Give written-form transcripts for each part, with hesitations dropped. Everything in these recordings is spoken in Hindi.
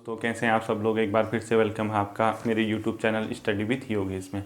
तो कैसे हैं आप सब लोग। एक बार फिर से वेलकम है आपका मेरे YouTube channel study with Yogesh में।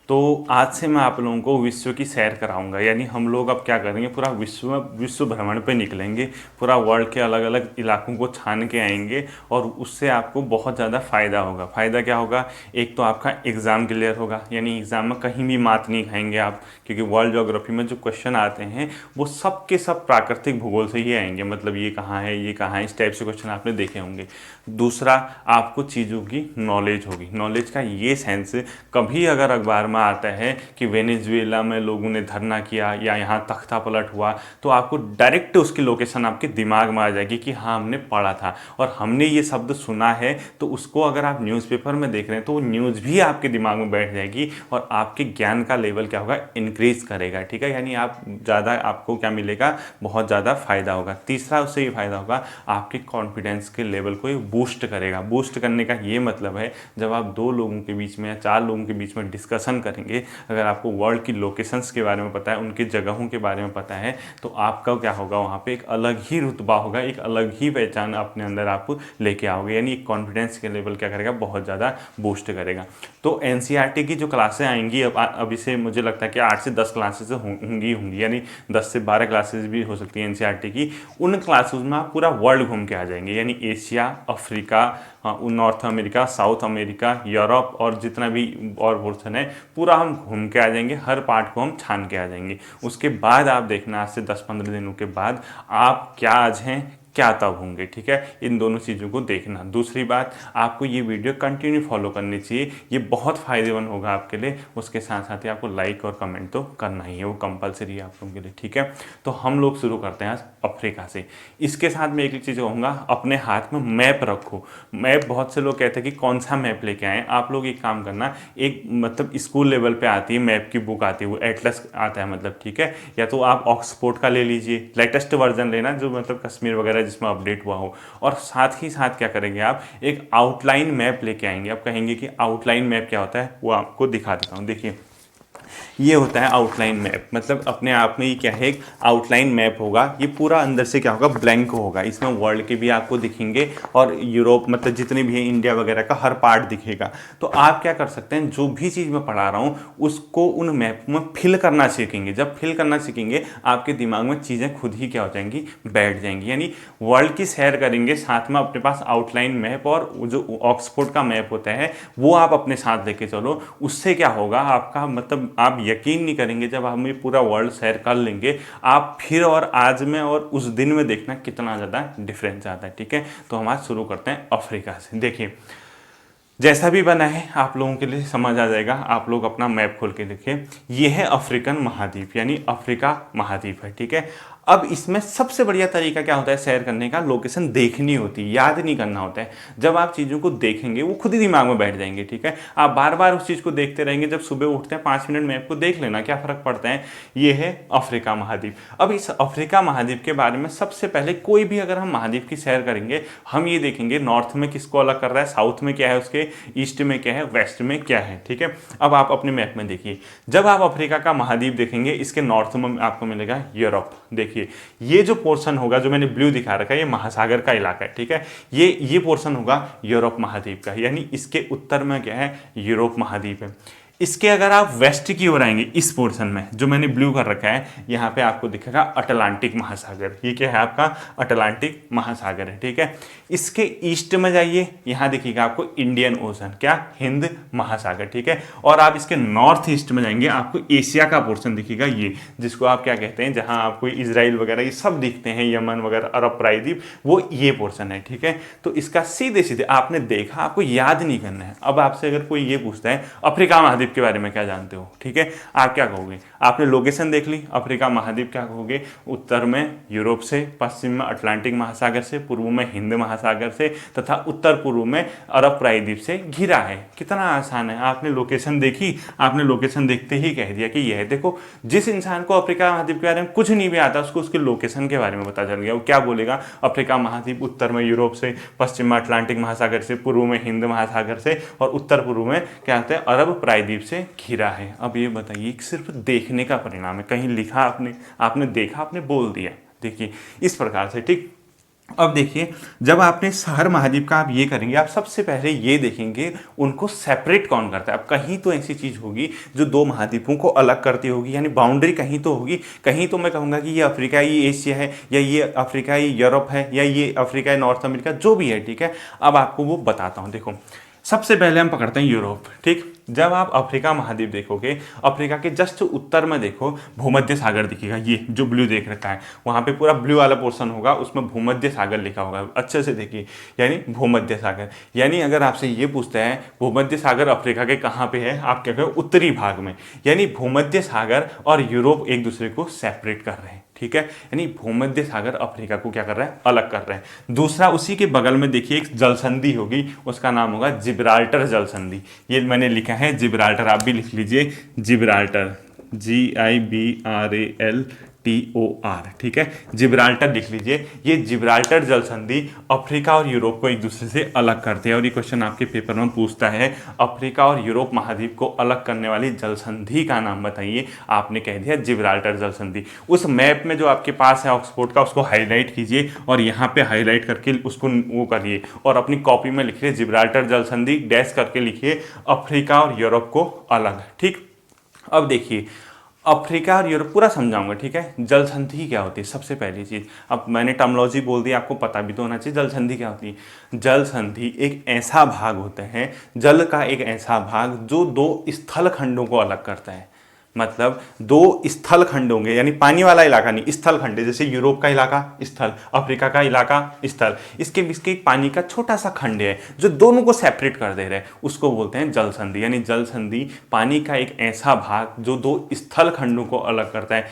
तो आज से मैं आप लोगों को विश्व की सैर कराऊंगा। यानी हम लोग अब क्या करेंगे, पूरा विश्व भ्रमण पे निकलेंगे, पूरा वर्ल्ड के अलग अलग इलाकों को छान के आएंगे और उससे आपको बहुत ज़्यादा फ़ायदा होगा। फ़ायदा क्या होगा, एक तो आपका एग्ज़ाम क्लियर होगा, यानी एग्ज़ाम में कहीं भी मात नहीं खाएंगे आप, क्योंकि वर्ल्ड ज्योग्राफी में जो क्वेश्चन आते हैं वो सब के सब प्राकृतिक भूगोल से ही आएंगे। मतलब ये कहाँ है, ये कहाँ है, इस टाइप से क्वेश्चन आपने देखे होंगे। दूसरा, आपको चीज़ों की नॉलेज होगी। नॉलेज का ये सेंस, कभी अगर अखबार में आता है कि वेनेजुएला में लोगों ने धरना किया या यहाँ तख्ता पलट हुआ, तो आपको डायरेक्ट उसकी लोकेशन आपके दिमाग में आ जाएगी कि हाँ हमने पढ़ा था और हमने ये शब्द सुना है। तो उसको अगर आप न्यूज़पेपर में देख रहे हैं तो वो न्यूज़ भी आपके दिमाग में बैठ जाएगी और आपके ज्ञान का लेवल क्या होगा, इंक्रीज करेगा। ठीक है, यानी आप ज़्यादा, आपको क्या मिलेगा, बहुत ज़्यादा फायदा होगा। तीसरा, उससे ये फायदा होगा, आपके कॉन्फिडेंस के लेवल को बूस्ट करेगा। बूस्ट करने का ये मतलब है, जब आप दो लोगों के बीच में या चार लोगों के बीच में डिस्कशन करेंगे, अगर आपको वर्ल्ड की लोकेशंस के बारे में पता है, उनकी जगहों के बारे में पता है, तो आपका क्या होगा, वहाँ पे एक अलग ही रुतबा होगा, एक अलग ही पहचान अपने अंदर आप लेके आओगे। यानी कॉन्फिडेंस के लेवल क्या करेगा, बहुत ज़्यादा बूस्ट करेगा। तो एनसीईआरटी की जो क्लासें आएंगी अब अभी से मुझे लगता है कि 8 से 10 क्लासेस होंगी, यानी 10 से 12 क्लासेस भी हो सकती है एनसीईआरटी की। उन क्लासेस में आप पूरा वर्ल्ड घूम के आ जाएंगे, यानी Asia, Africa, north America, south America, Europe और जितना भी और पोर्शन है पूरा हम घूम के आ जाएंगे। हर पार्ट को हम छान के आ जाएंगे। उसके बाद आप देखना, आज से 10-15 दिनों के बाद आप क्या आज हैं क्या तब होंगे। ठीक है, इन दोनों चीज़ों को देखना। दूसरी बात, आपको ये वीडियो कंटिन्यू फॉलो करनी चाहिए, ये बहुत फ़ायदेमंद होगा आपके लिए। उसके साथ साथ ही आपको लाइक और कमेंट तो करना ही है, वो कंपलसरी है आप लोगों के लिए। ठीक है, तो हम लोग शुरू करते हैं आज अफ्रीका से। इसके साथ मैं एक चीज़ कहूँगा, अपने हाथ में मैप रखो। मैप, बहुत से लोग कहते हैं कि कौन सा मैप लेके आएँ। आप लोग एक काम करना, एक मतलब स्कूल लेवल पे आती है मैप की बुक आती है, वो एटलस आता है मतलब। ठीक है, या तो आप ऑक्सफोर्ड का ले लीजिए, लेटेस्ट वर्जन लेना जो मतलब कश्मीर वगैरह जिसमें अपडेट हुआ हो। और साथ ही साथ क्या करेंगे, आप एक आउटलाइन मैप लेके आएंगे। आप कहेंगे कि आउटलाइन मैप क्या होता है, वो आपको दिखा देता हूँ। देखिए, ये होता है आउटलाइन मैप। मतलब अपने आप में ये क्या है, एक आउटलाइन मैप होगा। ये पूरा अंदर से क्या होगा, ब्लैंक होगा। इसमें वर्ल्ड के भी आपको दिखेंगे और यूरोप, मतलब जितने भी है, इंडिया वगैरह का हर पार्ट दिखेगा। तो आप क्या कर सकते हैं, जो भी चीज़ मैं पढ़ा रहा हूँ उसको उन मैप में फिल करना सीखेंगे। जब फिल करना सीखेंगे, आपके दिमाग में चीज़ें खुद ही क्या हो जाएंगी, बैठ जाएंगी। यानी वर्ल्ड की सैर करेंगे, साथ में अपने पास आउटलाइन मैप और जो ऑक्सफोर्ड का मैप होता है वो आप अपने साथ लेके चलो। उससे क्या होगा, आपका मतलब आप यकीन नहीं करेंगे, जब हम ये पूरा वर्ल्ड सैर कर लेंगे, आप फिर और आज में और उस दिन में देखना कितना ज़्यादा डिफरेंस आता है। ठीक है, तो हम आज शुरू करते हैं अफ्रीका से। देखिए, जैसा भी बना है आप लोगों के लिए समझ आ जाएगा। आप लोग अपना मैप खोल के देखिए, ये है अफ्रीकन महाद्वीप, यानी अफ्रीका महाद्वीप है। ठीक है, अब इसमें सबसे बढ़िया तरीका क्या होता है सैर करने का, लोकेशन देखनी होती है, याद नहीं करना होता है। जब आप चीज़ों को देखेंगे वो खुद ही दिमाग में बैठ जाएंगे। ठीक है, आप बार बार उस चीज़ को देखते रहेंगे। जब सुबह उठते हैं 5 मिनट मैप को देख लेना, क्या फ़र्क पड़ता है। ये है अफ्रीका महाद्वीप। अब इस अफ्रीका महाद्वीप के बारे में सबसे पहले, कोई भी अगर हम महाद्वीप की सैर करेंगे, हम ये देखेंगे नॉर्थ में किसको अलग कर रहा है, साउथ में क्या है उसके, ईस्ट में क्या है, वेस्ट में क्या है। ठीक है, अब आप अपने मैप में देखिए, जब आप अफ्रीका का महाद्वीप देखेंगे, इसके नॉर्थ में आपको मिलेगा यूरोप। देखिए, ये जो पोर्शन होगा, जो मैंने ब्लू दिखा रखा है, ये महासागर का इलाका है। ठीक है, ये पोर्शन होगा यूरोप महाद्वीप का, यानी इसके उत्तर में क्या है, यूरोप महाद्वीप है। इसके अगर आप वेस्ट की ओर आएंगे, इस पोर्शन में जो मैंने ब्लू कर रखा है, यहाँ पे आपको दिखेगा अटलांटिक महासागर। ये क्या है, आपका अटलांटिक महासागर है। ठीक है, इसके ईस्ट में जाइए, यहाँ देखिएगा आपको इंडियन ओशन, क्या, हिंद महासागर। ठीक है, और आप इसके नॉर्थ ईस्ट में जाएंगे, आपको एशिया का पोर्शन दिखेगा, ये जिसको आप क्या कहते हैं, जहाँ आपको इजराइल वगैरह ये सब दिखते हैं, यमन वगैरह, अरब प्रायद्वीप, वो ये पोर्शन है। ठीक है, तो इसका सीधे सीधे आपने देखा, आपको याद नहीं करना है। अब आपसे अगर कोई ये पूछता है अफ्रीका महाद्वीप के बारे में क्या जानते हो, ठीक है, आप क्या कहोगे, आपने लोकेशन देख ली, अफ्रीका महाद्वीप क्या कहोगे, उत्तर में यूरोप से, पश्चिम में अटलांटिक महासागर से, पूर्व में हिंद महासागर से, तथा उत्तर पूर्व में अरब प्रायद्वीप से घिरा है। कितना आसान है, आपने लोकेशन देखी, आपने लोकेशन देखते ही कह दिया कि यह देखो। जिस इंसान को अफ्रीका महाद्वीप के बारे में कुछ नहीं भी आता, उसको उसके लोकेशन के बारे में पता चल गया, वो क्या बोलेगा, अफ्रीका महाद्वीप उत्तर में यूरोप से, पश्चिम में अटलांटिक महासागर से, पूर्व में हिंद महासागर से और उत्तर पूर्व में क्या होता है, अरब प्रायद्वीप से घिरा है। अब ये बताइए, सिर्फ देखने का परिणाम है, कहीं लिखा आपने देखा, आपने बोल दिया। देखिए, इस प्रकार से। ठीक, अब देखिए, जब आपने हर महाद्वीप का आप ये करेंगे, आप सबसे पहले ये देखेंगे उनको सेपरेट कौन करता है। अब कहीं तो ऐसी चीज़ होगी जो दो महाद्वीपों को अलग करती होगी, यानी बाउंड्री कहीं तो होगी। कहीं तो मैं कहूँगा कि ये अफ्रीका, ये एशिया है, या ये अफ्रीका, ये यूरोप है, या ये अफ्रीका है, नॉर्थ अमेरिका, जो भी है, ठीक है। अब आपको वो बताता हूँ। देखो, सबसे पहले हम पकड़ते हैं यूरोप, ठीक। जब आप अफ्रीका महाद्वीप देखोगे, अफ्रीका के जस्ट उत्तर में देखो भूमध्य सागर दिखेगा, ये जो ब्लू देख रखा है, वहाँ पे पूरा ब्लू वाला पोर्शन होगा, उसमें भूमध्य सागर लिखा होगा, अच्छे से देखिए, यानी भूमध्य सागर। यानी अगर आपसे ये पूछते हैं भूमध्य सागर अफ्रीका के कहाँ पे है, आप क्या कहोगे, उत्तरी भाग में। यानी भूमध्य सागर और यूरोप एक दूसरे को सेपरेट कर रहे हैं, ठीक है। यानी भूमध्य सागर अफ्रीका को क्या कर रहा है, अलग कर रहे हैं। दूसरा, उसी के बगल में देखिए एक जल संधि होगी, उसका नाम होगा जिब्राल्टर जल संधि। ये मैंने लिखा है जिब्राल्टर, आप भी लिख लीजिए जिब्राल्टर, GIBRALTOR, ठीक है, जिब्राल्टर लिख लीजिए। ये जिब्राल्टर जल संधि अफ्रीका और यूरोप को एक दूसरे से अलग करते हैं। और ये क्वेश्चन आपके पेपर में पूछता है, अफ्रीका और यूरोप महाद्वीप को अलग करने वाली जल संधि का नाम बताइए। आपने कह दिया जिब्राल्टर जल संधि। उस मैप में जो आपके पास है ऑक्सफोर्ड का, उसको हाईलाइट कीजिए और यहाँ पे हाईलाइट करके उसको वो करिए और अपनी कॉपी में लिखिए जिब्राल्टर जल संधि डैश करके लिखिए अफ्रीका और यूरोप को अलग, ठीक। अब देखिए, अफ्रीका और यूरोप पूरा समझाऊंगा, ठीक है। जल संधि क्या होती है, सबसे पहली चीज, अब मैंने टर्मोलॉजी बोल दी, आपको पता भी तो होना चाहिए जल संधि क्या होती है। जल संधि एक ऐसा भाग होता है, जल का एक ऐसा भाग जो दो स्थल खंडों को अलग करता है। मतलब दो स्थल खंड होंगे, यानी पानी वाला इलाका नहीं, स्थल खंड, जैसे यूरोप का इलाका स्थल, अफ्रीका का इलाका स्थल, इसके बीच के पानी का छोटा सा खंड है जो दोनों को सेपरेट कर दे रहे हैं, उसको बोलते हैं जल संधि। यानी जल संधि पानी का एक ऐसा भाग जो दो स्थल खंडों को अलग करता है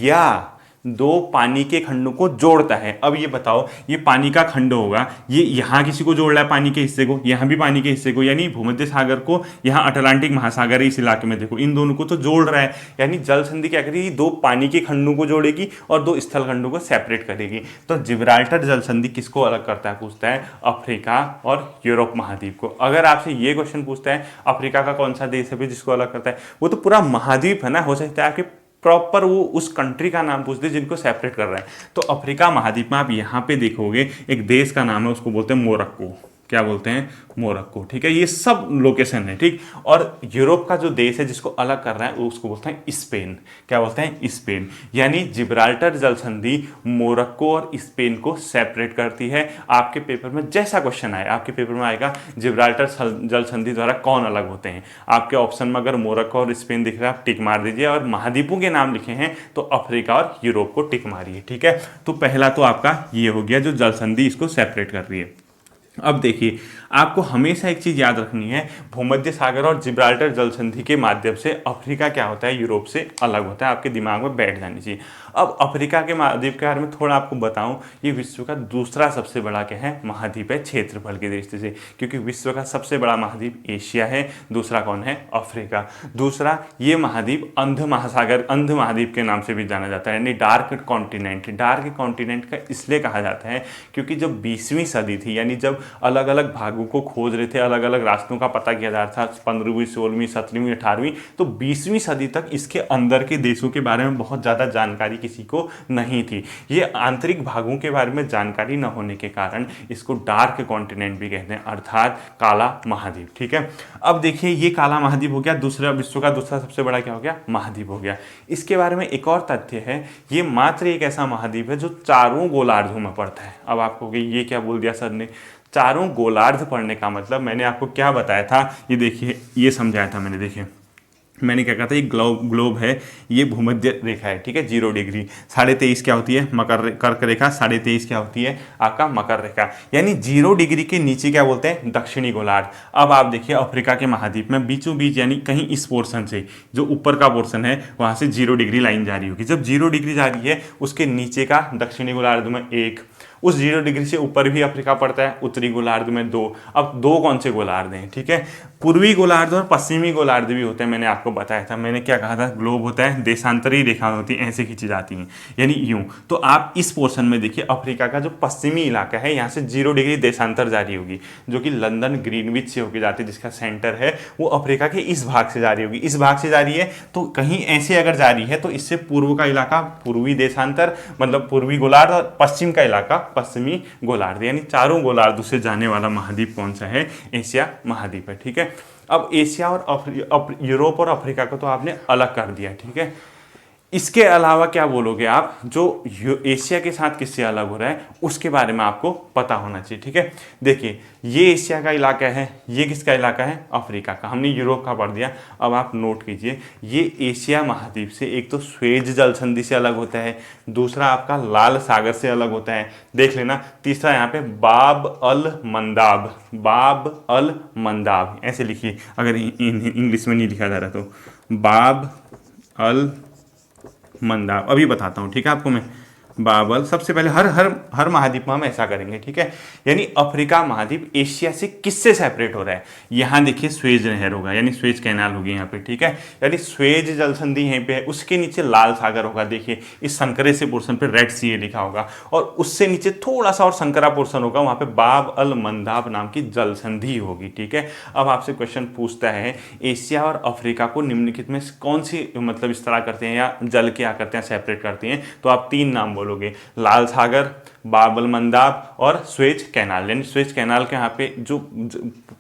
या दो पानी के खंडों को जोड़ता है। अब ये बताओ, ये पानी का खंड होगा, ये यहाँ किसी को जोड़ रहा है पानी के हिस्से को, यहाँ भी पानी के हिस्से को, यानी भूमध्य सागर को, यहाँ अटलांटिक महासागर है इस इलाके में, देखो इन दोनों को तो जोड़ रहा है। यानी जल संधि क्या करेगी, दो पानी के खंडों को जोड़ेगी और दो स्थल खंडों को सेपरेट करेगी। तो जिब्राल्टर जल संधि किसको अलग करता है, पूछता है अफ्रीका और यूरोप महाद्वीप को। अगर आपसे ये क्वेश्चन पूछता है अफ्रीका का कौन सा देश है जिसको अलग करता है, वो तो पूरा महाद्वीप है ना, हो सकता है आपके प्रॉपर वो उस कंट्री का नाम पूछ दे जिनको सेपरेट कर रहा है। तो अफ्रीका महाद्वीप में आप यहाँ पे देखोगे एक देश का नाम है, उसको बोलते हैं मोरक्को। क्या बोलते हैं, मोरक्को, ठीक है। ये सब लोकेशन है, ठीक। और यूरोप का जो देश है जिसको अलग कर रहा है उसको बोलते हैं स्पेन। क्या बोलते हैं, स्पेन। यानी जिब्राल्टर जल संधि मोरक्को और स्पेन को सेपरेट करती है। आपके पेपर में जैसा क्वेश्चन आए, आपके पेपर में आएगा जिब्राल्टर जल संधि द्वारा कौन अलग होते हैं। आपके ऑप्शन में अगर मोरक्को और स्पेन दिख रहा है, आप टिक मार दीजिए, और महाद्वीपों के नाम लिखे हैं तो अफ्रीका और यूरोप को टिक मारिए, ठीक है। तो पहला तो आपका ये हो गया जो जल संधि इसको सेपरेट कर रही है। अब देखिए, आपको हमेशा एक चीज याद रखनी है, भूमध्य सागर और जिब्राल्टर जल संधि के माध्यम से अफ्रीका क्या होता है, यूरोप से अलग होता है। आपके दिमाग में बैठ जानी चाहिए। अब अफ्रीका के महाद्वीप के बारे में थोड़ा आपको बताऊं, ये विश्व का दूसरा सबसे बड़ा क्या है, महाद्वीप है क्षेत्रफल की दृष्टि से, क्योंकि विश्व का सबसे बड़ा महाद्वीप एशिया है, दूसरा कौन है, अफ्रीका। दूसरा, ये महाद्वीप अंध महासागर, अंध महाद्वीप के नाम से भी जाना जाता है, यानी डार्क कॉन्टिनेंट। डार्क कॉन्टिनेंट का इसलिए कहा जाता है क्योंकि जब 20वीं सदी थी, यानी जब अलग अलग भागों को खोज रहे थे, अलग अलग रास्तों का पता किया जा रहा था, 15वीं 16वीं 17वीं 18वीं, तो 20वीं सदी तक इसके अंदर के देशों के बारे में बहुत ज़्यादा जानकारी किसी को नहीं थी। ये आंतरिक भागों के बारे में जानकारी न होने के कारण इसको डार्क कॉन्टिनेंट भी कहते हैं, अर्थात काला महाद्वीप, ठीक है। अब देखिए, ये काला महाद्वीप हो गया, दूसरा विश्व का दूसरा सबसे बड़ा क्या हो गया, महाद्वीप हो गया। इसके बारे में एक और तथ्य है, ये मात्र एक ऐसा महाद्वीप है जो चारों गोलार्धों में पड़ता है। अब आपको ये क्या बोल दिया सर ने, चारों गोलार्ध पढ़ने का मतलब मैंने आपको क्या बताया था, ये देखिए, ये समझाया था मैंने। देखिए, मैंने क्या कहा था, ये ग्लोब है, ये भूमध्य रेखा है, ठीक है, 0 डिग्री, 23.5 क्या होती है, मकर कर्क रेखा, 23.5 क्या होती है आपका मकर रेखा, यानी 0 डिग्री के नीचे क्या बोलते हैं, दक्षिणी गोलार्ध। अब आप देखिए, अफ्रीका के महाद्वीप में बीचों बीच, यानी कहीं इस पोर्शन से, जो ऊपर का पोर्शन है वहां से 0 डिग्री लाइन जा रही होगी। जब 0 डिग्री जा रही है, उसके नीचे का दक्षिणी गोलार्ध में 1, उस 0 डिग्री से ऊपर भी अफ्रीका पड़ता है, उत्तरी गोलार्ध में 2। अब 2 कौन से गोलार्ध हैं, ठीक है, पूर्वी गोलार्ध और पश्चिमी गोलार्ध भी होते हैं। मैंने आपको बताया था, मैंने क्या कहा था, ग्लोब होता है, देशांतरी रेखा होती है, ऐसे खींची जाती हैं, यानी यूं। तो आप इस पोर्शन में देखिए, अफ्रीका का जो पश्चिमी इलाका है, यहाँ से 0 डिग्री देशांतर जारी होगी, जो कि लंदन ग्रीनविच से होकर जाती है, जिसका सेंटर है वो अफ्रीका के इस भाग से जा रही होगी। इस भाग से जा रही है तो कहीं ऐसे अगर जा रही है तो इससे पूर्व का इलाका पूर्वी देशांतर, मतलब पूर्वी गोलार्ध, और पश्चिम का इलाका पश्चिमी गोलार्ध, यानी चारों गोलार्धों से जाने वाला महाद्वीप कौन सा है? एशिया महाद्वीप है। ठीक है, अब एशिया और यूरोप और अफ्रीका को तो आपने अलग कर दिया। ठीक है, इसके अलावा क्या बोलोगे आप, जो एशिया के साथ किससे अलग हो रहा है उसके बारे में आपको पता होना चाहिए। ठीक है, देखिए ये एशिया का इलाका है, ये किसका इलाका है? अफ्रीका का। हमने यूरोप का पढ़ दिया, अब आप नोट कीजिए ये एशिया महाद्वीप से एक तो स्वेज जल संधि से अलग होता है, दूसरा आपका लाल सागर से अलग होता है, देख लेना, तीसरा यहाँ पे बाब अल मंदाब, बाब अल मंदाब ऐसे लिखिए, अगर इंग्लिश में नहीं लिखा जा रहा तो बाब अल मंदाब। अभी बताता हूँ, ठीक है आपको मैं। बाबल सबसे पहले हर महाद्वीप में हम ऐसा करेंगे। ठीक है, यानी अफ्रीका महाद्वीप एशिया से किससे सेपरेट हो रहा है? यहाँ देखिए स्वेज नहर होगा, यानी स्वेज कैनाल होगी यहाँ पे। ठीक है, यानी स्वेज जल संधि यहीं पे है, उसके नीचे लाल सागर होगा, देखिए इस संकरे से पोर्शन पे रेड सी लिखा होगा, और उससे नीचे थोड़ा सा और संकरा पोर्शन होगा, वहाँ पे बाब अल मंदाब नाम की जल संधि होगी। ठीक है, अब आपसे क्वेश्चन पूछता है एशिया और अफ्रीका को निम्नलिखित में कौन सी मतलब इस तरह करते हैं या जल क्या करते हैं, सेपरेट करते हैं? तो आप तीन नाम बोलोगे, लाल सागर, बाब अल मंदाब और स्वेज कैनाल। यानी स्वेज कैनाल के यहाँ पे जो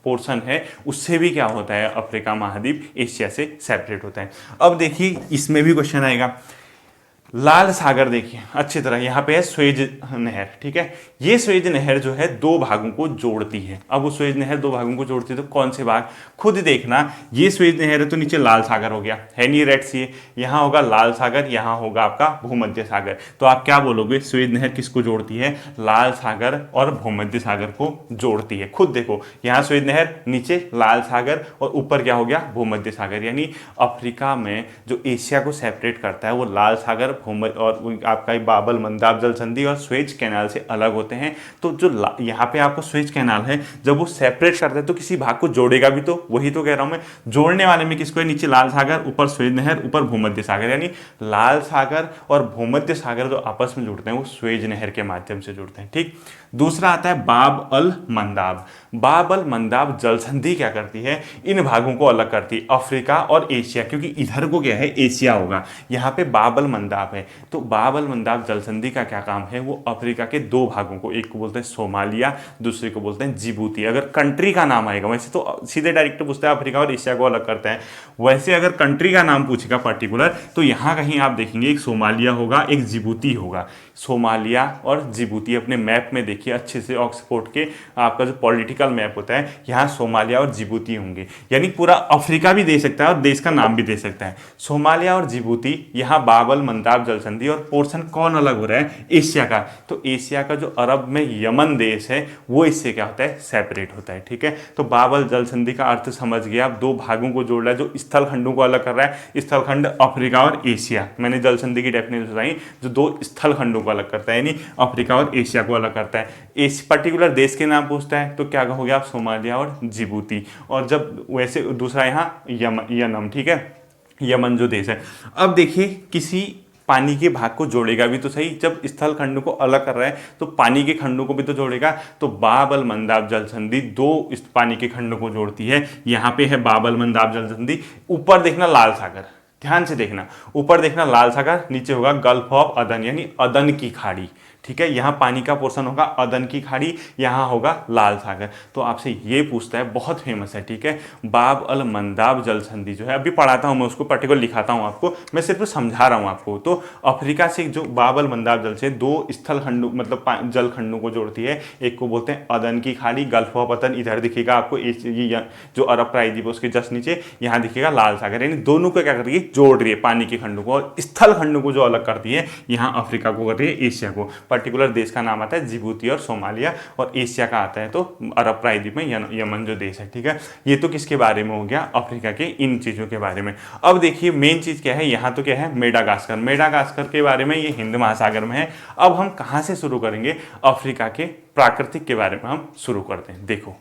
पोर्शन है उससे भी क्या होता है, अफ्रीका महाद्वीप एशिया से सेपरेट होता है। अब देखिए इसमें भी क्वेश्चन आएगा, लाल सागर देखिए अच्छी तरह, यहाँ पे है स्वेज नहर। ठीक है, ये स्वेज नहर जो है दो भागों को जोड़ती है। अब वो स्वेज नहर दो भागों को जोड़ती है तो कौन से भाग, खुद देखना, ये स्वेज नहर है तो नीचे लाल सागर हो गया, है नहीं रेड सी, यहाँ होगा लाल सागर, यहाँ होगा आपका भूमध्य सागर। तो आप क्या बोलोगे, स्वेज नहर किसको जोड़ती है? लाल सागर और भूमध्य सागर को जोड़ती है। खुद देखो, यहाँ स्वेज नहर, नीचे लाल सागर और ऊपर क्या हो गया, भूमध्य सागर। यानी अफ्रीका में जो एशिया को सेपरेट करता है वो लाल सागर और आपका बाब अल मंदाब जल संधि और स्वेज कैनाल से अलग होते हैं। तो जो यहाँ पे आपको स्वेज कैनाल है, जब वो सेपरेट करता है तो किसी भाग को जोड़ेगा भी, तो वही तो कह रहा हूं मैं, जोड़ने वाले में किसको है? नीचे लाल सागर, ऊपर स्वेज नहर, ऊपर भूमध्य सागर। यानी लाल सागर और भूमध्य सागर जो आपस में जुड़ते हैं वो स्वेज नहर के माध्यम से जुड़ते हैं। ठीक, दूसरा आता है बाब अल मंदाब। बाब अल मंदाब जल संधि क्या करती है, इन भागों को अलग करती है, अफ्रीका और एशिया, क्योंकि इधर को क्या है, एशिया होगा, यहाँ पे बाब अल मंदाब है। तो बाब अल मंदाब जल संधि का क्या काम है, वो अफ्रीका के दो भागों को, एक को बोलते हैं सोमालिया, दूसरे को बोलते हैं जिबूती। अगर कंट्री का नाम आएगा, वैसे तो सीधे डायरेक्ट पूछता है अफ्रीका और एशिया को अलग करते हैं, वैसे अगर कंट्री का नाम पूछेगा पर्टिकुलर तो यहाँ कहीं आप देखेंगे एक सोमालिया होगा, एक जिबूती होगा। सोमालिया और जिबूती अपने मैप में देखिए अच्छे से, ऑक्सफोर्ड के आपका जो पॉलिटिकल मैप होता है, यहाँ सोमालिया और जिबूती होंगे। यानी पूरा अफ्रीका भी दे सकता है और देश का नाम भी दे सकता है। सोमालिया और जिबूती, यहाँ बाब अल मंदाब जल संधि, और पोर्शन कौन अलग हो रहा है, एशिया का। तो एशिया का जो अरब में यमन देश है वो इससे क्या होता है, सेपरेट होता है। ठीक है, तो बाब अल जल संधि का अर्थ समझ गया, आप दो भागों को जोड़ रहा है, जो स्थल खंडों को अलग कर रहा है, स्थल खंड अफ्रीका और एशिया। मैंने जल संधि की डेफिनेशन बताई, जो दो स्थल खंडों को अलग करता है, यानी अफ्रीका और एशिया को अलग करता है। इस पर्टिकुलर देश के नाम पूछता है तो क्या कहोगे आप, सोमालिया और जिबूती। और जब वैसे दूसरा यहाँ यमन, ठीक है, यमन जो देश है। अब देखिए किसी पानी के भाग को जोड़ेगा भी तो सही, जब स्थल खंडों को अलग कर रहा है तो पानी के खंडों को भी तो जोड़ेगा। तो बाब अल मंदाब जल संधि दो इस पानी के खंडों को जोड़ती है। यहाँ पे है बाब अल मंदाब जल संधि, ऊपर देखना लाल सागर, ध्यान से देखना, ऊपर देखना लाल सागर, नीचे होगा गल्फ ऑफ अदन, यानी अदन की खाड़ी। ठीक है, यहाँ पानी का पोर्शन होगा अदन की खाड़ी, यहाँ होगा लाल सागर। तो आपसे ये पूछता है, बहुत फेमस है। ठीक है, बाब अल मंदाब जल संधि जो है, अभी पढ़ाता हूँ मैं उसको, पर्टिकुलर लिखाता हूँ आपको, मैं सिर्फ समझा रहा हूँ आपको। तो अफ्रीका से जो बाब अल मंदाब जल से दो स्थल खंडों मतलब जल खंडों को जोड़ती है, एक को बोलते हैं अदन की खाड़ी, गल्फ ऑफ अदन, इधर दिखेगा आपको ये जो अरब प्रायद्वीप है उसके जस्ट नीचे यहाँ दिखेगा लाल सागर। यानी दोनों को क्या कर रही है, जोड़ रही है पानी के खंडों को, और स्थल खंडों को जो अलग करती है, यहाँ अफ्रीका को कर रही है एशिया को। पर्टिकुलर देश का नाम आता है जिबूती और सोमालिया, और एशिया का आता है तो अरब प्रायद्वीप में यमन जो देश है। ठीक है, ये तो किसके बारे में हो गया, अफ्रीका के इन चीजों के बारे में। अब देखिए मेन चीज क्या है, यहाँ तो क्या है, मेडागास्कर। मेडागास्कर के बारे में, ये हिंद महासागर में है। अब हम कहाँ से शुरू करेंगे, अफ्रीका के प्राकृतिक के बारे में हम शुरू करते हैं। देखो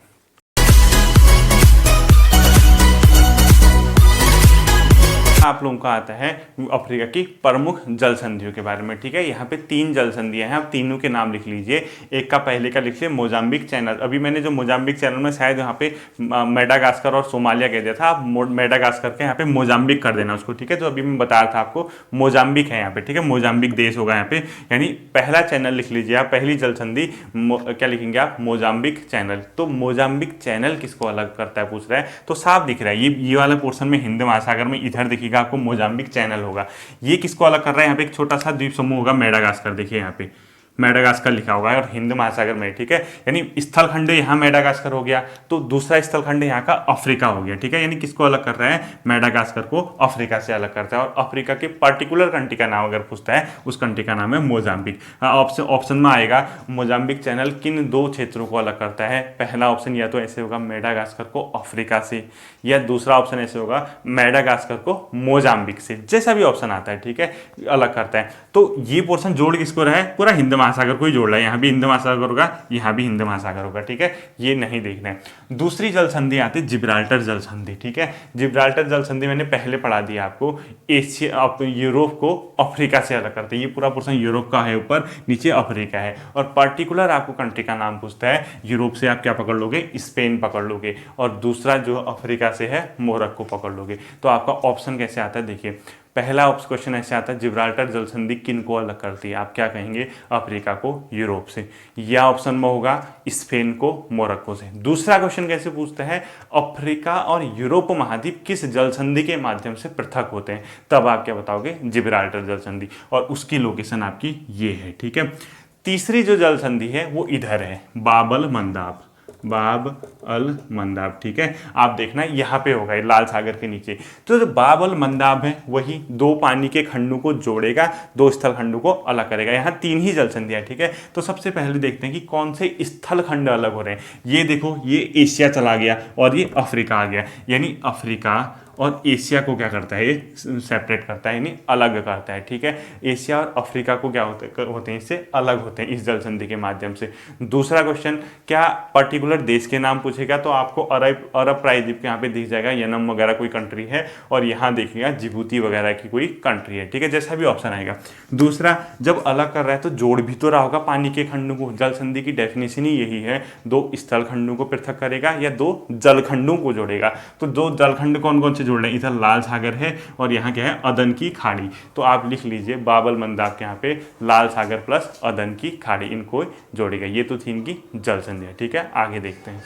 आप लोगों का आता है अफ्रीका की प्रमुख जल संधियों के बारे में, ठीक है। यहाँ पे 3 जल संधियां हैं, आप तीनों के नाम लिख लीजिए। एक का पहले का लिखिए मोजाम्बिक चैनल, अभी मैंने जो मोजाम्बिक चैनल में शायद यहाँ पे मेडागास्कर और सोमालिया कह दिया था, आप मेडागास्कर के यहाँ पे मोजाम्बिक कर देना उसको, ठीक है। तो अभी मैं बता रहा था आपको मोजाम्बिक है यहाँ पे, ठीक है, मोजाम्बिक देश होगा यहाँ पे, यानी पहला चैनल लिख लीजिए आप, पहली जल संधि क्या लिखेंगे आप, मोजाम्बिक चैनल। तो मोजाम्बिक चैनल किसको अलग करता है पूछ रहा है, तो साफ दिख रहा है ये वाला पोर्शन में हिंद महासागर में इधर दिखेगा आपको मोजाम्बिक चैनल होगा। ये किसको अलग कर रहा है, यहाँ पे एक छोटा सा द्वीप समूह होगा मेडागास्कर, देखिए यहाँ पे मेडागास्कर लिखा होगा और हिंद महासागर में, ठीक है। यानी स्थल खंड यहाँ मेडागास्कर हो गया, तो दूसरा स्थल खंड यहाँ का अफ्रीका हो गया, ठीक है। यानी किसको अलग कर रहा है, मेडागास्कर को अफ्रीका से अलग करता है। और अफ्रीका के पर्टिकुलर कंट्री का नाम अगर पूछता है, उस कंट्री का नाम है मोजाम्बिक। ऑप्शन में आएगा मोजाम्बिक चैनल किन 2 क्षेत्रों को अलग करता है। पहला ऑप्शन या तो ऐसे होगा मेडागास्कर को अफ्रीका से, या दूसरा ऑप्शन ऐसे होगा मेडागास्कर को मोजाम्बिक से, जैसा भी ऑप्शन आता है, ठीक है, अलग करता है। तो ये पोर्शन जोड़ किसको रहा है, पूरा हिंद महासागर को ही जोड़ रहा है, यहाँ भी हिंद महासागर होगा, यहाँ भी हिंद महासागर होगा, ठीक है। ये नहीं देखना है। दूसरी जल संधि आती है जिब्राल्टर जल संधि, ठीक है। जिब्राल्टर जल संधि मैंने पहले पढ़ा दिया आपको, एशिया यूरोप को अफ्रीका से अलग करते हैं। ये पूरा पोर्शन यूरोप का है, ऊपर नीचे अफ्रीका है। और पर्टिकुलर आपको कंट्री का नाम पूछता है, यूरोप से आप क्या पकड़ लोगे, स्पेन पकड़ लोगे, और दूसरा जो अफ्रीका से है मोरक्को पकड़ लोगे। तो आपका ऑप्शन कैसे आता है देखिए, पहला क्वेश्चन ऐसे आता है जिब्राल्टर जल संधि किन को अलग करती है, आप क्या कहेंगे, अफ्रीका को यूरोप से, या ऑप्शन में होगा स्पेन को मोरक्को से। दूसरा क्वेश्चन कैसे पूछता है, अफ्रीका और यूरोप महाद्वीप किस जल संधि के माध्यम से पृथक होते हैं, तब आप क्या बताओगे, जिब्राल्टर जल संधि, और उसकी लोकेशन आपकी ये है, ठीक है। तीसरी जो जल संधि है वो इधर है, बाब अल मंदाब, बाब अल मंदाब, ठीक है। आप देखना यहाँ पे होगा ये लाल सागर के नीचे। तो जो बाब अल मंदाब है वही 2 पानी के खंडों को जोड़ेगा, 2 स्थल खंडों को अलग करेगा। यहाँ 3 ही जल संधियाँ, ठीक है। तो सबसे पहले देखते हैं कि कौन से स्थल खंड अलग हो रहे हैं। ये देखो, ये एशिया चला गया और ये अफ्रीका आ गया, यानी अफ्रीका और एशिया को क्या करता है, ये सेपरेट करता है, यानी अलग करता है, ठीक है। एशिया और अफ्रीका को क्या होते हैं, इससे अलग होते हैं इस जल संधि के माध्यम से। दूसरा क्वेश्चन, क्या पर्टिकुलर देश के नाम पूछेगा, तो आपको अरब प्रायद्वीप के यहाँ पे दिख जाएगा, यमन वगैरह कोई कंट्री है, और यहाँ देखिएगा जिबूती वगैरह की कोई कंट्री है, ठीक है, जैसा भी ऑप्शन आएगा। दूसरा, जब अलग कर रहा है तो जोड़ भी तो रहा होगा पानी के खंडों को। जल संधि की डेफिनेशन ही यही है, 2 स्थल खंडों को पृथक करेगा या 2 जल खंडों को जोड़ेगा। तो 2 जल खंड कौन कौन से जोड़ रहे हैं, इधर लाल सागर है और यहाँ क्या है, अदन की खाड़ी। तो आप लिख लीजिए बाब अल मंदाब के यहाँ पे लाल सागर प्लस अदन की खाड़ी, इनको जोड़ेगा। ये तो थी इनकी जल संधियाँ, ठीक है। आगे देखते हैं।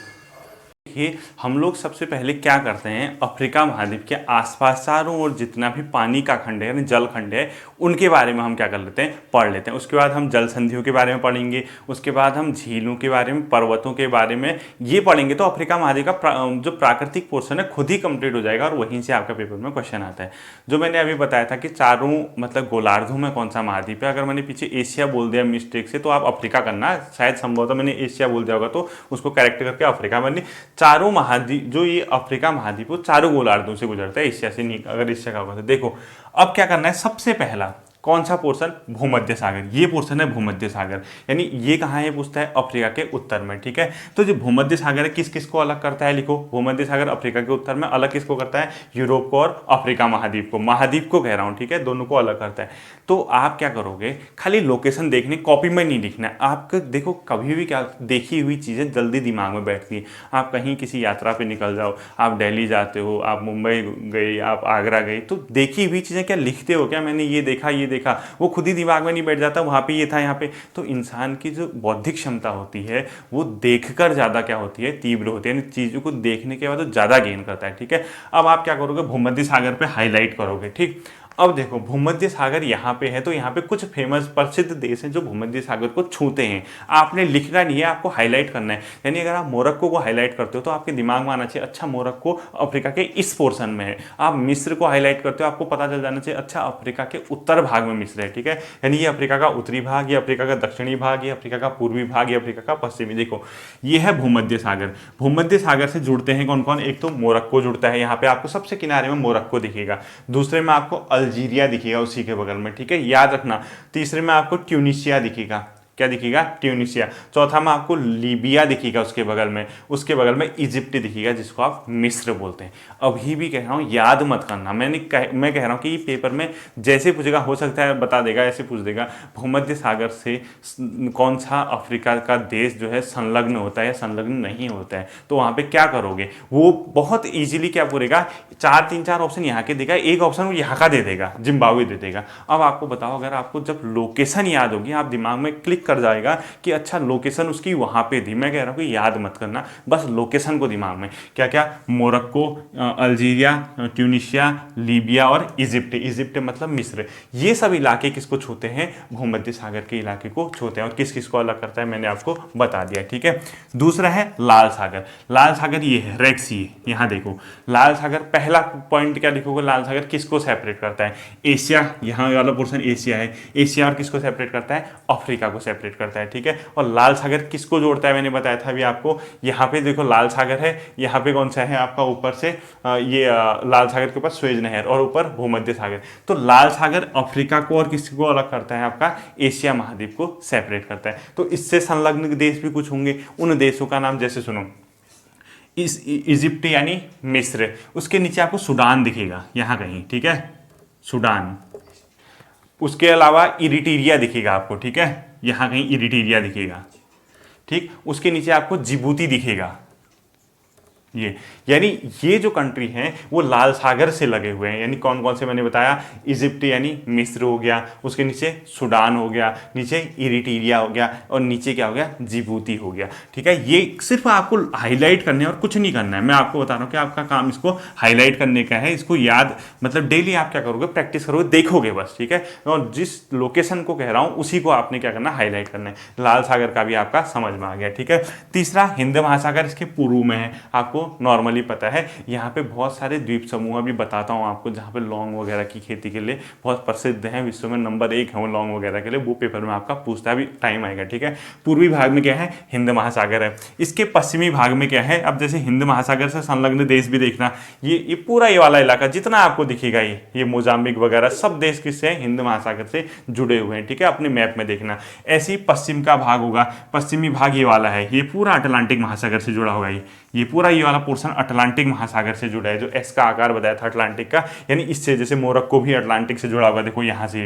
देखिए, हम लोग सबसे पहले क्या करते हैं, अफ्रीका महाद्वीप के आसपास चारों ओर जितना भी पानी का खंड है, यानी जल खंड है, उनके बारे में हम क्या कर लेते हैं, पढ़ लेते हैं। उसके बाद हम जल संधियों के बारे में पढ़ेंगे, उसके बाद हम झीलों के बारे में, पर्वतों के बारे में ये पढ़ेंगे। तो अफ्रीका महाद्वीप का जो प्राकृतिक पोर्शन है खुद ही कंप्लीट हो जाएगा, और वहीं से आपका पेपर में क्वेश्चन आता है। जो मैंने अभी बताया था कि चारों मतलब गोलार्धों में कौन सा महाद्वीप है, अगर मैंने पीछे एशिया बोल दिया मिस्टेक से, तो आप अफ्रीका करना, शायद संभवतः मैंने एशिया बोल दिया होगा, तो उसको करेक्ट करके अफ्रीका बननी। चारों महाद्वीप, जो ये अफ्रीका महाद्वीप वो चारों गोलार्धों से गुजरता है, एशिया से नहीं, अगर एशिया का होगा तो। देखो अब क्या करना है, सबसे पहला कौन सा पोर्शन, भूमध्य सागर, ये पोर्शन है भूमध्य सागर, यानी ये कहाँ है पूछता है, अफ्रीका के उत्तर में, ठीक है। तो जो भूमध्य सागर है किस किस को अलग करता है, लिखो, भूमध्य सागर अफ्रीका के उत्तर में, अलग किसको करता है, यूरोप को और अफ्रीका महाद्वीप को, महाद्वीप को कह रहा हूँ, ठीक है, दोनों को अलग करता है। तो आप क्या करोगे, खाली लोकेशन देखने, कॉपी में नहीं लिखना है आपको। देखो कभी भी क्या, देखी हुई चीज़ें जल्दी दिमाग में बैठती हैं। आप कहीं किसी यात्रा पर निकल जाओ, आप दिल्ली जाते हो, आप मुंबई गए, आप आगरा गए, तो देखी हुई चीज़ें क्या लिखते हो क्या, मैंने ये देखा ये देखा, वो खुद ही दिमाग में नहीं बैठ जाता, वहाँ पे ये था यहाँ पे। तो इंसान की जो बौद्धिक क्षमता होती है वो देखकर ज़्यादा क्या होती है, तीव्र होती है, यानी चीज़ों को देखने के बाद वो ज़्यादा गेन करता है, ठीक है। अब आप क्या करोगे, भूमध्य सागर पे हाईलाइट करोगे, ठीक। अब देखो भूमध्य सागर यहाँ पे है, तो यहाँ पे कुछ फेमस प्रसिद्ध देश हैं जो भूमध्य सागर को छूते हैं। आपने लिखना नहीं है, आपको हाईलाइट करना है। यानी अगर आप मोरक्को को हाईलाइट करते हो तो आपके दिमाग में आना चाहिए, अच्छा मोरक्को अफ्रीका के इस पोर्शन में है। आप मिस्र को हाईलाइट करते हो, आपको पता चल जाना चाहिए, अच्छा अफ्रीका के उत्तर भाग में मिस्र है, ठीक है। यानी ये अफ्रीका का उत्तरी भाग, ये अफ्रीका का दक्षिणी भाग, ये अफ्रीका का पूर्वी भाग, ये अफ्रीका का पश्चिमी। देखो ये है भूमध्य सागर। भूमध्य सागर से जुड़ते हैं कौन कौन, एक तो मोरक्को जुड़ता है, यहाँ पे आपको सबसे किनारे में मोरक्को दिखेगा। दूसरे में आपको अल्जीरिया दिखेगा उसी के बगल में, ठीक है, याद रखना। तीसरे में आपको ट्यूनिशिया दिखेगा, क्या दिखेगा, ट्यूनिशिया। चौथा में आपको लीबिया दिखेगा, उसके बगल में इजिप्ट दिखेगा, जिसको आप मिस्र बोलते हैं। अभी भी कह रहा हूँ याद मत करना, मैं कह रहा हूँ कि पेपर में जैसे पूछेगा, हो सकता है बता देगा, ऐसे पूछ देगा भूमध्य सागर से कौन सा अफ्रीका का देश जो है संलग्न होता है या संलग्न नहीं होता है, तो वहाँ पे क्या करोगे, वो बहुत ईजिली क्या पूरेगा, तीन चार ऑप्शन यहाँ के देगा, एक ऑप्शन वो यहाँ का दे देगा, जिम्बाब्वे दे देगा। अब आपको बताओ, अगर आपको जब लोकेशन याद होगी, आप दिमाग में क्लिक कर जाएगा कि अच्छा लोकेशन उसकी वहाँ पे थी। मैं कह रहा हूँ कि याद मत करना, बस लोकेशन को दिमाग में, क्या क्या, मोरक्को, अल्जीरिया, ट्यूनिशिया, लीबिया और इजिप्ट मतलब मिस्र, ये सब इलाके किसको छूते हैं, भूमध्य सागर के इलाके को छूते हैं। और किस किस को अलग करता है मैंने आपको बता दिया, ठीक है। दूसरा है लाल सागर, ये है रेड सी, यहाँ देखो लाल सागर, पहला पॉइंट क्या लिखोगे, लाल सागर किसको सेपरेट करता है, एशिया, यहाँ वाला पोर्शन एशिया है, एशिया और किसको सेपरेट करता है, अफ्रीका को सेपरेट करता है, ठीक है। और लाल सागर किसको जोड़ता है, मैंने बताया था अभी आपको, यहाँ पे देखो लाल सागर है, यहाँ पे कौन सा है आपका, ऊपर से लाल सागर के ऊपर स्वेज नहर और ऊपर भूमध्य सागर। तो लाल सागर अफ्रीका को और किसको अलग करता है, आपका एशिया महाद्वीप को सेपरेट करता है। तो इससे संलग्न देश भी कुछ होंगे, उन देशों का नाम जैसे सुनो, इजिप्ट यानी मिस्र, उसके नीचे आपको सूडान दिखेगा यहाँ कहीं, ठीक है, सूडान। उसके अलावा इरिट्रिया दिखेगा आपको, ठीक है, यहाँ कहीं इरिट्रिया दिखेगा, ठीक। उसके नीचे आपको जिबूती दिखेगा, ये यानी ये जो कंट्री हैं वो लाल सागर से लगे हुए हैं। यानी कौन कौन से मैंने बताया, इजिप्ट यानी मिस्र हो गया, उसके नीचे सूडान हो गया, नीचे इरिट्रिया हो गया और नीचे क्या हो गया, जिबूती हो गया, ठीक है। ये सिर्फ आपको हाईलाइट करने और कुछ नहीं करना है, मैं आपको बता रहा हूँ कि आपका काम इसको हाईलाइट करने का है। इसको याद मतलब डेली आप क्या करोगे, प्रैक्टिस करोगे, देखोगे बस, ठीक है। और जिस लोकेशन को कह रहा हूँ उसी को आपने क्या करना, हाईलाइट करना है। लाल सागर का भी आपका समझ में आ गया, ठीक है। तीसरा हिंद महासागर इसके पूर्व में है, आपको नॉर्मली पता है। यहाँ पे बहुत सारे द्वीप समूह भी बताता हूँ आपको, जहाँ पे लौंग वगैरह की खेती के लिए बहुत प्रसिद्ध हैं, विश्व में नंबर 1 है वो लौंग वगैरह के लिए, वो पेपर में आपका पूछता है, अभी टाइम आएगा, ठीक है। पूर्वी भाग में क्या है, हिंद महासागर है। इसके पश्चिमी भाग में क्या है, अब जैसे हिंद महासागर से संलग्न देश भी देखना, ये पूरा ये वाला इलाका जितना आपको दिखेगा, ये मोजाम्बिक वगैरह सब देश किससे हैं, हिंद महासागर से जुड़े हुए हैं, ठीक है। अपने मैप में देखना। ऐसे ही पश्चिम का भाग होगा, पश्चिमी भाग ये वाला है, ये पूरा अटलांटिक महासागर से जुड़ा होगा, ये पूरा ये वाला पोर्शन अटलांटिक महासागर से जुड़ा है, जो एस का आकार बताया था अटलांटिक का, यानी इससे जैसे मोरक्को भी अटलांटिक से जुड़ा होगा, देखो यहाँ से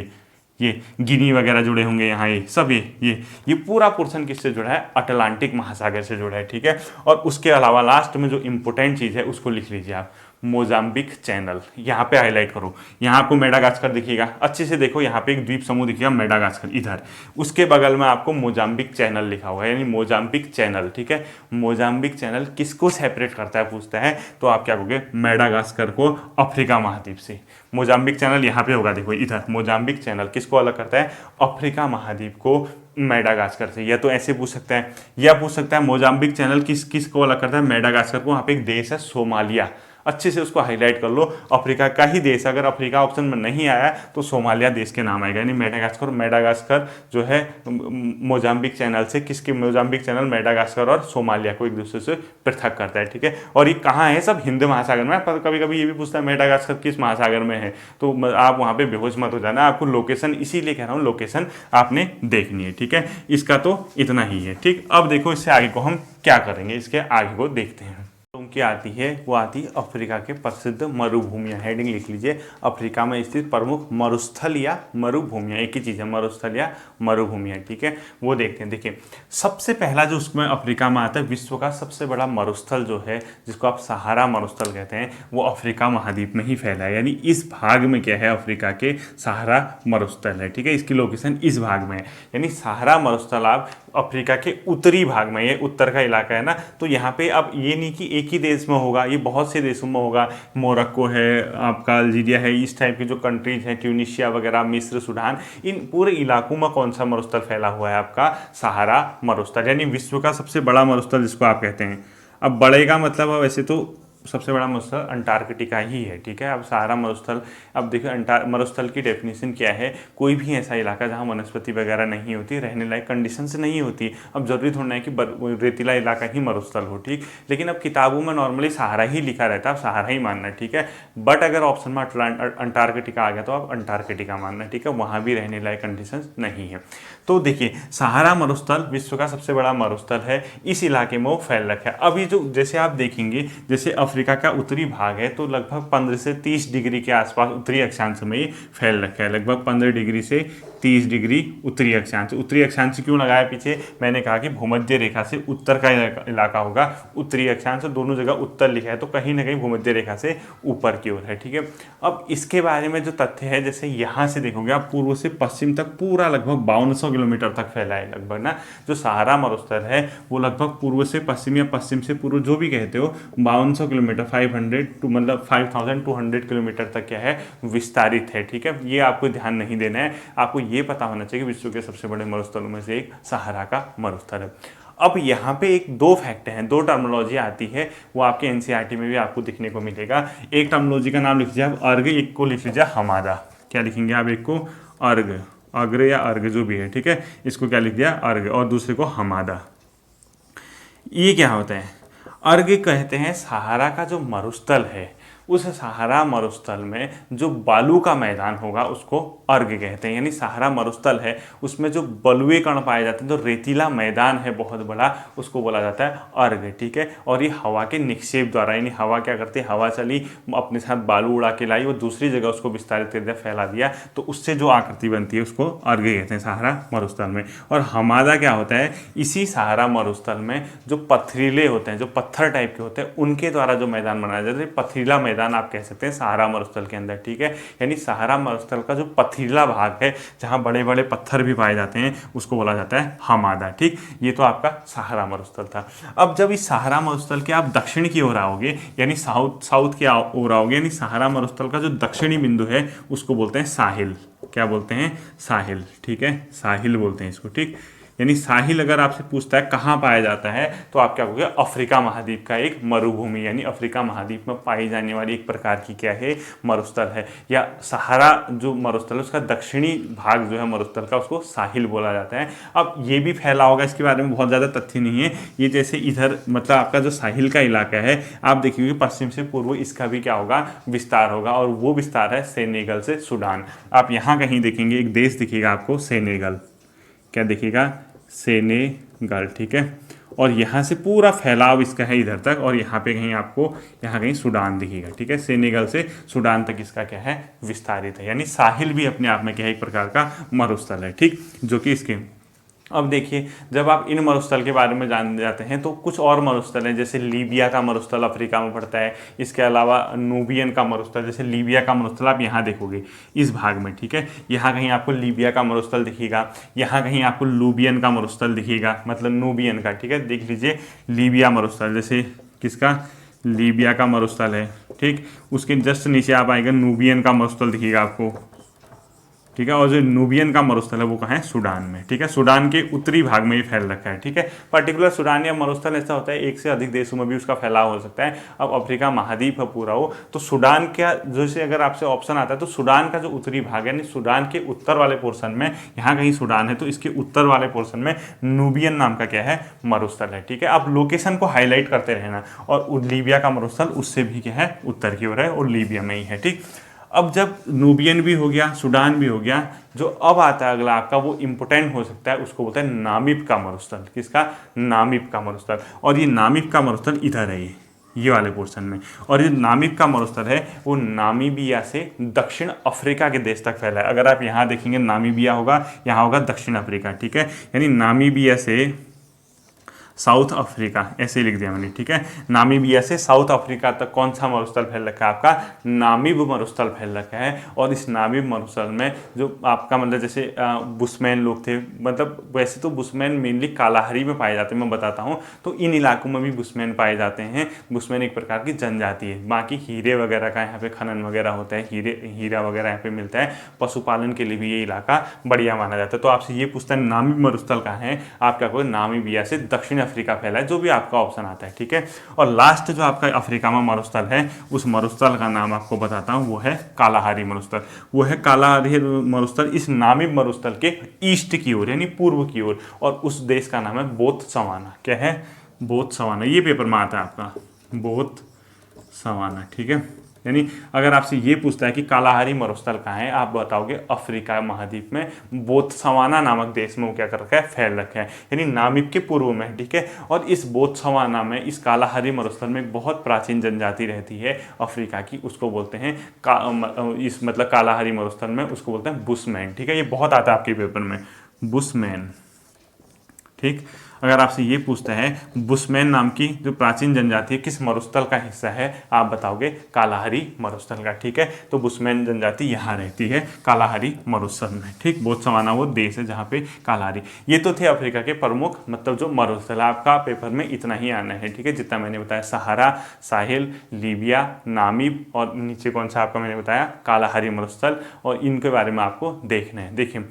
ये गिनी वगैरह जुड़े होंगे, यहाँ ये सब ये पूरा पोर्शन किससे जुड़ा है, अटलांटिक महासागर से जुड़ा है, ठीक है। और उसके अलावा लास्ट में जो इंपॉर्टेंट चीज़ है उसको लिख लीजिए आप, मोजाम्बिक चैनल, यहाँ पे हाईलाइट करो। यहाँ आपको मेडागास्कर दिखेगा, अच्छे से देखो, यहाँ पे एक द्वीप समूह दिखेगा मेडागास्कर इधर, उसके बगल में आपको मोजाम्बिक चैनल लिखा हुआ है, यानी मोजाम्बिक चैनल, ठीक है। मोजाम्बिक चैनल किसको सेपरेट करता है पूछता है, तो आप क्या कहोगे, मेडागास्कर को अफ्रीका महाद्वीप से। मोजाम्बिक चैनल यहाँ पे होगा, देखो इधर मोजाम्बिक चैनल किसको अलग करता है, अफ्रीका महाद्वीप को मेडागास्कर से। या तो ऐसे पूछ सकता है, या पूछ सकता है मोजाम्बिक चैनल किसको अलग करता है, मेडागास्कर को। वहाँ पे एक देश है सोमालिया, अच्छे से उसको हाईलाइट कर लो, अफ्रीका का ही देश। अगर अफ्रीका ऑप्शन में नहीं आया तो सोमालिया देश के नाम आएगा, यानी मेडागास्कर जो है मोजाम्बिक चैनल से, किसके, मोजाम्बिक चैनल मेडागास्कर और सोमालिया को एक दूसरे से पृथक करता है, ठीक है। और ये कहाँ है, सब हिंद महासागर में। पर कभी कभी ये भी पूछता है मेडागास्कर किस महासागर में है, तो आप वहाँ पे बेहोश मत हो जाना, आपको लोकेशन, इसीलिए कह रहा हूँ लोकेशन आपने देखनी है, ठीक है। इसका तो इतना ही है, ठीक। अब देखो इससे आगे को हम क्या करेंगे, इसके आगे को देखते हैं। क्या आती है, वो आती है अफ्रीका के प्रसिद्ध मरुभूमियां। हेडिंग लिख लीजिए, अफ्रीका में स्थित प्रमुख मरुस्थल या मरुभूमियां, एक ही चीज़ है, मरुस्थल या मरुभूमियां, ठीक है। वो देखते हैं। देखिए सबसे पहला जो उसमें अफ्रीका में आता है, विश्व का सबसे बड़ा मरुस्थल जो है, जिसको आप सहारा मरुस्थल कहते हैं, वो अफ्रीका महाद्वीप में ही फैला है। यानी इस भाग में क्या है, अफ्रीका के सहारा मरुस्थल है, ठीक है। इसकी लोकेशन इस भाग में है, यानी सहारा मरुस्थल आप अफ्रीका के उत्तरी भाग में, ये उत्तर का इलाका है ना, तो यहाँ पे अब ये नहीं कि एक ही देश में होगा, ये बहुत से देशों में होगा। मोरक्को है, आपका अल्जीरिया है, इस टाइप की जो कंट्रीज हैं, ट्यूनिशिया वगैरह, मिस्र, सूडान, इन पूरे इलाकों में कौन सा मरुस्थल फैला हुआ है, आपका सहारा मरुस्थल, यानी विश्व का सबसे बड़ा मरुस्थल जिसको आप कहते हैं। अब बड़े का मतलब वैसे तो सबसे बड़ा मरुस्थल अंटार्कटिका ही है, ठीक है। अब सहारा मरुस्थल, अब देखिए मरुस्थल की डेफिनेशन क्या है, कोई भी ऐसा इलाका जहाँ वनस्पति वगैरह नहीं होती, रहने लायक कंडीशंस नहीं होती। अब जरूरी थोड़ा है कि रेतीला इलाका ही मरुस्थल हो, ठीक। लेकिन अब किताबों में नॉर्मली सहारा ही लिखा रहता है, अब सहारा ही मानना है, ठीक है। बट अगर ऑप्शन में अंटार्कटिका आ गया तो आप अंटार्कटिका मानना है, ठीक है, वहाँ भी रहने लायक कंडीशंस नहीं है। तो देखिए सहारा मरुस्थल विश्व का सबसे बड़ा मरुस्थल है, इस इलाके में वो फैल रखा है। अभी जो जैसे आप देखेंगे, जैसे अफ्रीका का उत्तरी भाग है तो लगभग 15 से 30 डिग्री के आसपास उत्तरी अक्षांश में ये फैल रखा है, लगभग 15 डिग्री से 30 डिग्री उत्तरी अक्षांश। उत्तरी अक्षांश क्यों लगाया पीछे, मैंने कहा कि भूमध्य रेखा से उत्तर का इलाका होगा, उत्तरी अक्षांश, दोनों जगह उत्तर लिखा है तो कहीं ना कहीं भूमध्य रेखा से ऊपर की ओर है, ठीक है। अब इसके बारे में जो तथ्य है, जैसे यहाँ से देखोगे आप पूर्व से पश्चिम तक पूरा लगभग 5200 किलोमीटर तक फैला है लगभग ना। जो सहारा मरुस्थल है वो लगभग पूर्व से पश्चिम या पश्चिम से पूर्व जो भी कहते हो 5200 किलोमीटर 500 टू मतलब 5200 किलोमीटर तक क्या है विस्तारित है, ठीक है। ये आपको ध्यान नहीं देना है, आपको ये पता होना चाहिए कि विश्व के सबसे बड़े मरुस्थलों में से एक सहारा का मरुस्थल है। अब यहाँ पे एक दो फैक्ट हैं, दो टर्मिनोलॉजी आती है, वो आपके एनसीईआरटी में भी आपको दिखने को मिलेगा। एक टर्मिनोलॉजी का नाम लिख लीजिए आप अर्घ, एक को लिख लीजिए हमादा। क्या लिखेंगे आप, एक को अर्घ, अग्र या अर्घ जो भी है, ठीक है, इसको क्या लिख दिया अर्घ, और दूसरे को हमादा। ये क्या होता है, अर्घ कहते हैं सहारा का जो मरुस्थल है, उस सहारा मरुस्थल में जो बालू का मैदान होगा उसको अर्घ कहते हैं। यानी सहारा मरुस्थल है उसमें जो बलुए कण पाए जाते हैं, जो रेतीला मैदान है बहुत बड़ा, उसको बोला जाता है अर्घ, ठीक है। और ये हवा के निक्षेप द्वारा, यानी हवा क्या करती है, हवा चली अपने साथ बालू उड़ा के लाई, वो दूसरी जगह उसको विस्तारित कर दिया, फैला दिया, तो उससे जो आकृति बनती है उसको अर्घ कहते हैं सहारा मरुस्थल में। और हमादा क्या होता है, इसी सहारा मरुस्थल में जो पथरीले होते हैं, जो पत्थर टाइप के होते हैं, उनके द्वारा जो मैदान बनाया जाता है, पथरीला मैदान आप कह सकते हैं सहारा मरुस्थल के अंदर, ठीक है। यानी सहारा मरुस्थल का जो पथरीला भाग है जहां बड़े बड़े पत्थर भी पाए जाते हैं उसको बोला जाता है हमादा, ठीक। ये तो आपका सहारा मरुस्थल था। अब जब इस सहारा मरुस्थल के आप दक्षिण की ओर आओगे, यानी साउथ की ओर आओगे, यानी सहारा मरुस्थल का जो दक्षिणी बिंदु है उसको बोलते हैं साहिल। क्या बोलते हैं, साहिल, ठीक है, साहिल बोलते हैं इसको, ठीक। यानी साहिल अगर आपसे पूछता है कहाँ पाया जाता है तो आप क्या कहोगे, अफ्रीका महाद्वीप का एक मरुभूमि, यानी अफ्रीका महाद्वीप में पाई जाने वाली एक प्रकार की क्या है मरुस्थल है। या सहारा जो मरुस्थल है उसका दक्षिणी भाग जो है मरुस्थल का, उसको साहिल बोला जाता है। अब ये भी फैला होगा, इसके बारे में बहुत ज़्यादा तथ्य नहीं है। ये जैसे इधर मतलब आपका जो साहिल का इलाका है, आप देखिए पश्चिम से पूर्व इसका भी क्या होगा विस्तार होगा, और वो विस्तार है सेनेगल से सूडान। आप यहाँ कहीं देखेंगे एक देश दिखेगा आपको सेनेगल, क्या दिखेगा, सेनेगल, ठीक है। और यहाँ से पूरा फैलाव इसका है इधर तक, और यहाँ पे कहीं आपको यहाँ कहीं सूडान दिखेगा, ठीक है। सेनेगल से सूडान तक इसका क्या है विस्तारित है। यानी साहिल भी अपने आप में क्या है एक प्रकार का मरुस्थल है, ठीक, जो कि इसके। अब देखिए जब आप इन मरुस्थल के बारे में जान जाते हैं तो कुछ और मरुस्थल हैं, जैसे लीबिया का मरुस्थल अफ्रीका में पड़ता है। इसके अलावा नूबियन का मरुस्थल, जैसे लीबिया का मरुस्थल आप यहाँ देखोगे इस भाग में, ठीक है। यहाँ कहीं आपको लीबिया का मरुस्थल दिखेगा, यहाँ कहीं आपको लूबियन का मरुस्थल दिखेगा, मतलब नूबियन का, ठीक है। देख लीजिए लीबिया मरुस्थल, जैसे किसका, लीबिया का मरुस्थल है, ठीक। उसके जस्ट नीचे आप आएगा नूबियन का मरुस्थल दिखेगा आपको, ठीक है। और जो नूबियन का मरुस्थल है वो कहाँ है, सूडान में, ठीक है। सूडान के उत्तरी भाग में ही फैल रखा है, ठीक है। पर्टिकुलर सूडान या मरुस्थल ऐसा होता है एक से अधिक देशों में भी उसका फैलाव हो सकता है। अब अफ्रीका महाद्वीप है पूरा हो तो सूडान का, जैसे अगर आपसे ऑप्शन आता है तो सूडान का जो उत्तरी भाग है, यानी सूडान के उत्तर वाले पोर्शन में, यहाँ कहीं सूडान है तो इसके उत्तर वाले पोर्शन में नूबियन नाम का क्या है मरुस्थल है, ठीक है। आप लोकेशन को हाईलाइट करते रहना। और लीबिया का मरुस्थल उससे भी क्या है उत्तर की ओर है और लीबिया में ही है, ठीक। अब जब नूबियन भी हो गया, सूडान भी हो गया, जो अब आता है अगला आपका वो इम्पोर्टेंट हो सकता है, उसको बोलते हैं नामिब का मरुस्थल। किसका, नामिब का मरुस्थल। और ये नामिब का मरुस्थल इधर है, ये वाले पोर्शन में। और ये नामिब का मरुस्थल है वो नामीबिया से दक्षिण अफ्रीका के देश तक फैला है। अगर आप यहाँ देखेंगे नामीबिया होगा, यहाँ होगा दक्षिण अफ्रीका, ठीक है। यानी नामीबिया से साउथ अफ्रीका, ऐसे लिख दिया मैंने, ठीक है। नामीबिया से साउथ अफ्रीका तक कौन सा मरुस्थल फैल रखा है, आपका नामिब मरुस्थल फैल रखा है। और इस नामिब मरुस्थल में जो आपका मतलब जैसे बुशमैन लोग थे, मतलब वैसे तो बुशमैन मेनली कालाहारी में पाए जाते हैं, मैं बताता हूँ। तो इन इलाकों में भी बुशमैन पाए जाते हैं। बुशमैन एक प्रकार की जनजाति है। बाकी हीरे वगैरह का यहाँ पे खनन वगैरह होता है, हीरा वगैरह यहाँ पे मिलता है। पशुपालन के लिए भी ये इलाका बढ़िया माना जाता है। तो आपसे ये पूछता है नामिब मरुस्थल कहाँ है, आप क्या कहोगे, नामीबिया से दक्षिण अफ्रीका फैला है, जो भी आपका ऑप्शन आता है, ठीक है। और लास्ट जो आपका अफ्रीका में मरुस्थल है, उस मरुस्थल का नाम आपको बताता हूँ, वो है कालाहारी मरुस्थल। वो है कालाहारी मरुस्थल इस नामीब मरुस्थल के ईस्ट की ओर यानी पूर्व की ओर, और उस देश का नाम है बोत्सवाना। क्या है? बोत्सवाना। ये पेपर में आता है आपका, बोत्सवाना, ठीक है। यानी अगर आपसे ये पूछता है कि कालाहारी मरुस्थल कहाँ है, आप बताओगे अफ्रीका महाद्वीप में बोत्सवाना नामक देश में वो क्या कर रखा है, फैल रखा है, यानी नामीब के पूर्व में, ठीक है। और इस बोत्सवाना में, इस कालाहारी मरुस्थल में एक बहुत प्राचीन जनजाति रहती है अफ्रीका की, उसको बोलते हैं इस मतलब कालाहारी मरुस्थल में उसको बोलते हैं बुशमैन, ठीक है। ये बहुत आता है आपके पेपर में, बुशमैन, ठीक। अगर आपसे ये पूछता है बुशमैन नाम की जो प्राचीन जनजाति है किस मरुस्थल का हिस्सा है, आप बताओगे कालाहारी मरुस्थल का, ठीक है। तो बुशमैन जनजाति यहाँ रहती है कालाहारी मरुस्थल में, ठीक। बोत्सवाना वो देश है जहाँ पे कालाहारी। ये तो थे अफ्रीका के प्रमुख मतलब जो मरुस्थल। आपका पेपर में इतना ही आना है, ठीक है, जितना मैंने बताया, सहारा, साहिल, लीबिया, नामीब, और नीचे कौन सा आपका मैंने बताया, कालाहारी मरुस्थल, और इनके बारे में आपको देखना है। देखिए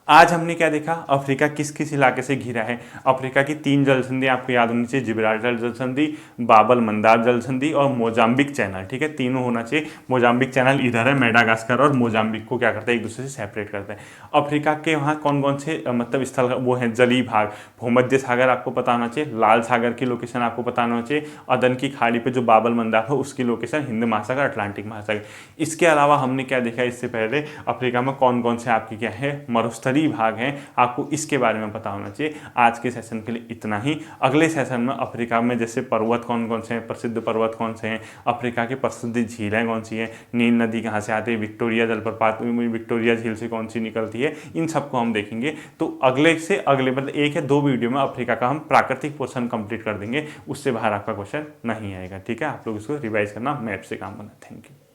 आज हमने क्या देखा, अफ्रीका किस किस इलाके से घिरा है। अफ्रीका की 3 जल संधि आपको याद होनी चाहिए, जिब्राल्टर जल संधि, बाबल मंदाब जल संधि और मोजाम्बिक चैनल, ठीक है, तीनों होना चाहिए। मोजाम्बिक चैनल इधर है, मेडागास्कर और मोजाम्बिक को क्या करता है, एक दूसरे से सेपरेट करते हैं। अफ्रीका के वहाँ कौन कौन से मतलब स्थल वो हैं, जलीय भाग, भूमध्य सागर आपको पता होना चाहिए, लाल सागर की लोकेशन आपको पता होना चाहिए, अदन की खाड़ी पे जो बाबल मंदाब है उसकी लोकेशन, हिंद महासागर, अटलांटिक महासागर। इसके अलावा हमने क्या देखा इससे पहले, अफ्रीका में कौन कौन से आपके क्या है मरुस्थलीय भाग हैं, आपको इसके बारे में पता होना चाहिए। आज के सेशन के लिए इतना ही। अगले सेशन में अफ्रीका में जैसे पर्वत कौन कौन से हैं, प्रसिद्ध पर्वत कौन से हैं, अफ्रीका की प्रसिद्ध झीलें कौन सी हैं, नील नदी कहाँ से आती है, विक्टोरिया जलप्रपात, विक्टोरिया झील से कौन सी निकलती है, इन सबको हम देखेंगे। तो अगले से अगले मतलब 1 या 2 वीडियो में अफ्रीका का हम प्राकृतिक पोर्शन कंप्लीट कर देंगे, उससे बाहर आपका क्वेश्चन नहीं आएगा, ठीक है। आप लोग इसको रिवाइज करना, मैप से काम करना। Thank you.